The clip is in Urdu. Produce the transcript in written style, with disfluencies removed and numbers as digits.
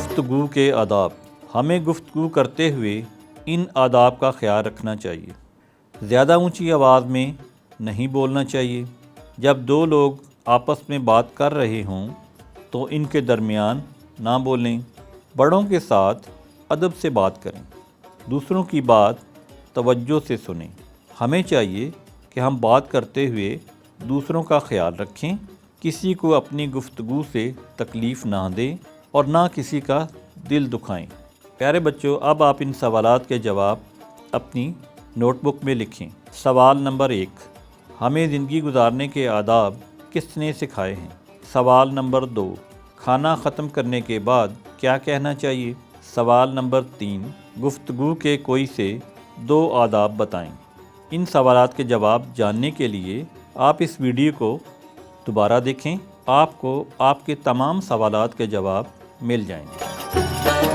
گفتگو کے آداب۔ ہمیں گفتگو کرتے ہوئے ان آداب کا خیال رکھنا چاہیے۔ زیادہ اونچی آواز میں نہیں بولنا چاہیے۔ جب دو لوگ آپس میں بات کر رہے ہوں تو ان کے درمیان نہ بولیں۔ بڑوں کے ساتھ ادب سے بات کریں۔ دوسروں کی بات توجہ سے سنیں۔ ہمیں چاہیے کہ ہم بات کرتے ہوئے دوسروں کا خیال رکھیں، کسی کو اپنی گفتگو سے تکلیف نہ دیں اور نہ کسی کا دل دکھائیں۔ پیارے بچوں، اب آپ ان سوالات کے جواب اپنی نوٹ بک میں لکھیں۔ سوال نمبر 1، ہمیں زندگی گزارنے کے آداب کس نے سکھائے ہیں؟ سوال نمبر 2، کھانا ختم کرنے کے بعد کیا کہنا چاہیے؟ سوال نمبر 3، گفتگو کے کوئی سے 2 آداب بتائیں۔ ان سوالات کے جواب جاننے کے لیے آپ اس ویڈیو کو دوبارہ دیکھیں۔ آپ کو آپ کے تمام سوالات کے جواب مل جائیں گے۔